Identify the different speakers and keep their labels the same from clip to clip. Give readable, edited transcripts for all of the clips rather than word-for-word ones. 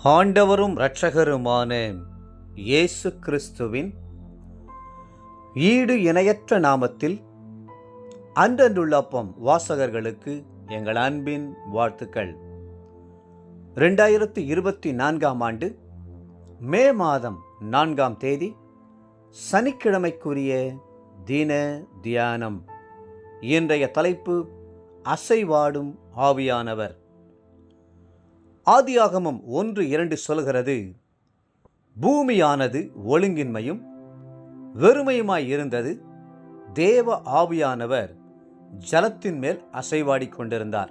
Speaker 1: ஆண்டவரும் இரட்சகருமான இயேசு கிறிஸ்துவின் ஈடு இணையற்ற நாமத்தில் அன்றன்றுள்ளப்பம் வாசகர்களுக்கு எங்கள் அன்பின் வாழ்த்துக்கள். 2024 ஆண்டு மே மாதம் 4ஆம் தேதி சனிக்கிழமைக்குரிய தின தியானம். இன்றைய தலைப்பு அசைவாடும் ஆவியானவர். ஆதியாகமம் 1:2 சொல்கிறது, பூமியானது ஒழுங்கின்மையும் வெறுமையுமாய் இருந்தது, தேவ ஆவியானவர் ஜலத்தின் மேல் அசைவாடி கொண்டிருந்தார்.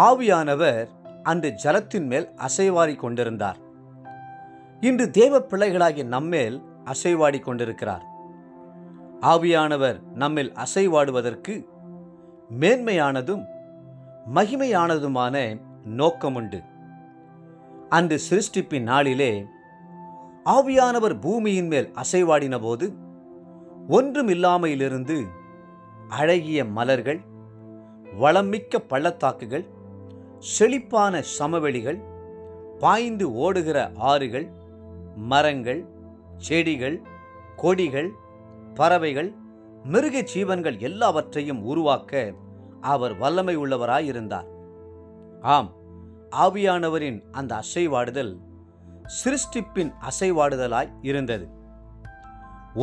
Speaker 1: ஆவியானவர் அன்று ஜலத்தின் மேல் அசைவாடி கொண்டிருந்தார். இன்று தேவ பிள்ளைகளாகிய நம்மேல் அசைவாடி கொண்டிருக்கிறார். ஆவியானவர் நம்மில் அசைவாடுவதற்கு மேன்மையானதும் மகிமையானதுமான நோக்கமுண்டு. அன்று சிருஷ்டிப்பின் நாளிலே ஆவியானவர் பூமியின் மேல் அசைவாடின போது ஒன்றுமில்லாமையிலிருந்து அழகிய மலர்கள், வளமிக்க பள்ளத்தாக்குகள், செழிப்பான சமவெளிகள், பாய்ந்து ஓடுகிற ஆறுகள், மரங்கள், செடிகள், கொடிகள், பறவைகள், மிருக ஜீவன்கள் எல்லாவற்றையும் உருவாக்க அவர் வல்லமை உள்ளவராயிருந்தார். ஆம், ஆவியானவரின் அந்த அசைவாடுதல் சிருஷ்டிப்பின் அசைவாடுதலாய் இருந்தது.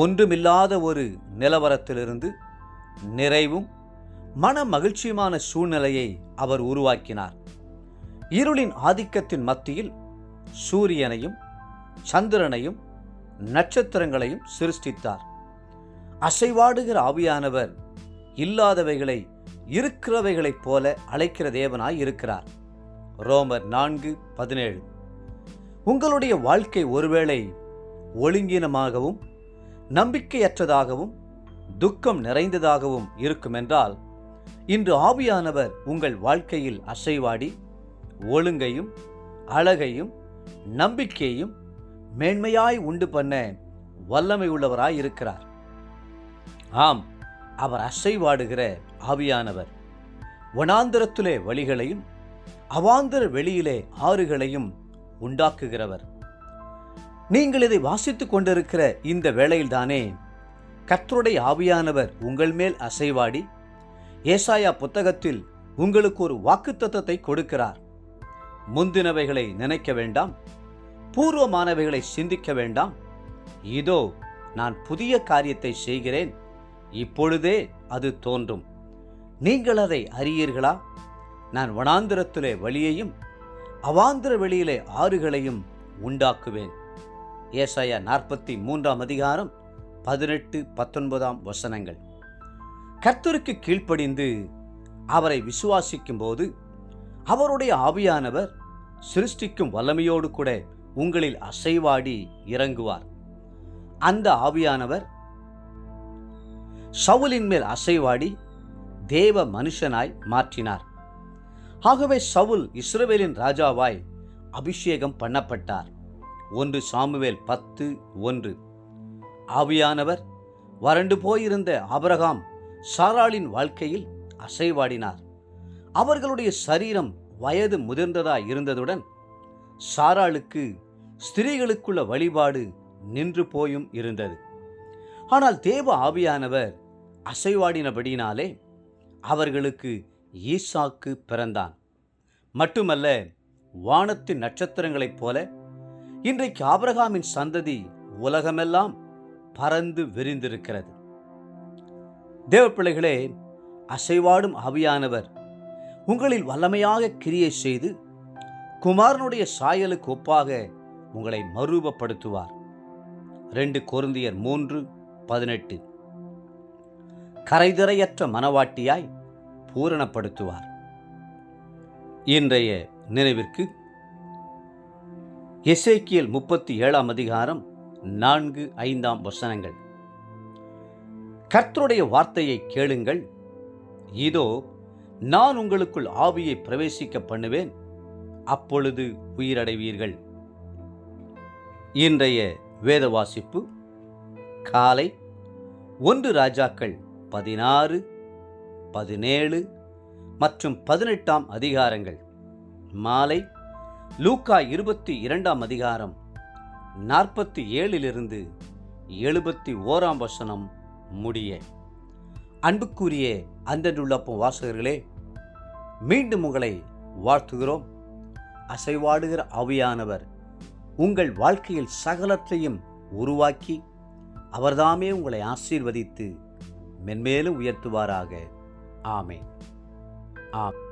Speaker 1: ஒன்றுமில்லாத ஒரு நிலவரத்திலிருந்து நிறைவும் மன மகிழ்ச்சியுமான சூழ்நிலையை அவர் உருவாக்கினார். இருளின் ஆதிக்கத்தின் மத்தியில் சூரியனையும் சந்திரனையும் நட்சத்திரங்களையும் சிருஷ்டித்தார். அசைவாடுகிற ஆவியானவர் இல்லாதவைகளை இருக்கிறவைகளைப் போல அழைக்கிற தேவனாய் இருக்கிறார். ரோமர் 4:17. உங்களுடைய வாழ்க்கை ஒருவேளை ஒழுங்கீனமாகவும் நம்பிக்கையற்றதாகவும் துக்கம் நிறைந்ததாகவும் இருக்குமென்றால், இன்று ஆவியானவர் உங்கள் வாழ்க்கையில் அசைவாடி ஒழுங்கையும் அழகையும் நம்பிக்கையையும் மேன்மையாய் உண்டு பண்ண வல்லமை உள்ளவராய் இருக்கிறார். ஆம், அவர் அசைவாடுகிற ஆவியானவர் வனாந்திரத்திலே வழிகளையும் அவாந்தர வெளியிலே ஆறுகளையும் உண்டாக்குகிறவர். நீங்கள் இதை வாசித்துக் கொண்டிருக்கிற இந்த வேளையில்தானே கர்த்தருடைய ஆவியானவர் உங்கள் மேல் அசைவாடி ஏசாயா புத்தகத்தில் உங்களுக்கு ஒரு வாக்குத்தத்தத்தை கொடுக்கிறார். முந்தினவைகளை நினைக்க வேண்டாம், பூர்வமானவைகளை சிந்திக்க வேண்டாம். இதோ நான் புதிய காரியத்தை செய்கிறேன், இப்பொழுதே அது தோன்றும், நீங்கள் அதை அறியீர்களா? நான் வனாந்திரத்திலே வழியையும் அவாந்திர வெளியிலே ஆறுகளையும் உண்டாக்குவேன். ஏசாயா 43ஆம் அதிகாரம் 18-19 வசனங்கள். கர்த்தருக்கு கீழ்ப்படிந்து அவரை விசுவாசிக்கும் போது அவருடைய ஆவியானவர் சிருஷ்டிக்கும் வல்லமையோடு கூட உங்களில் அசைவாடி இறங்குவார். அந்த ஆவியானவர் சவுலின் மேல் அசைவாடி தேவ மனுஷனாய் மாற்றினார். ஆகவே சவுல் இஸ்ரவேலின் ராஜாவாய் அபிஷேகம் பண்ணப்பட்டார். 1 சாமுவேல் 10:1. ஆவியானவர் வறண்டு போயிருந்த ஆபிரகாம் சாராளின் வாழ்க்கையில் அசைவாடினார். அவர்களுடைய சரீரம் வயது முதிர்ந்ததாய் இருந்ததுடன் சாராளுக்கு ஸ்திரீகளுக்குள்ள வழிபாடு நின்று போயும் இருந்தது. ஆனால் தேவ ஆவியானவர் அசைவாடினபடினாலே அவர்களுக்கு ஈசாக்கு பிறந்தான். மட்டுமல்ல, வானத்தின் நட்சத்திரங்களைப் போல இன்றைக்கு ஆபிரகாமின் சந்ததி உலகமெல்லாம் பறந்து விரிந்திருக்கிறது. தேவ பிள்ளைகளே, அசைவாடும் ஆவியானவர் உங்களில் வல்லமையாக கிரியை செய்து குமாரனுடைய சாயலுக்கு ஒப்பாக உங்களை மறுரூபப்படுத்துவார். 2 கொரிந்தியர் 3:18. கரைதிரையற்ற மனவாட்டியாய் பூரணப்படுத்துவார். இன்றைய நினைவிற்கு எசேக்கியேல் 37ஆம் அதிகாரம் 4-5 வசனங்கள். கர்த்தருடைய வார்த்தையை கேளுங்கள், இதோ நான் உங்களுக்குள் ஆவியை பிரவேசிக்க பண்ணுவேன், அப்பொழுது உயிரடைவீர்கள். இன்றைய வேத வாசிப்பு காலை 1 ராஜாக்கள் 16, 17 மற்றும் 18 அதிகாரங்கள், மாலை
Speaker 2: லூக்கா 22ஆம் அதிகாரம் 47 71 முடிய. அன்புக்குரிய அன்றன்றுள்ளப்பம் வாசகர்களே, மீண்டும் உங்களை வாழ்த்துகிறோம். அசைவாடுகிற ஆவியானவர் உங்கள் வாழ்க்கையில் சகலத்தையும் உருவாக்கி அவர்தாமே உங்களை ஆசீர்வதித்து மென்மேலும் உயர்த்துவாராக. ஆமென். ஆம்.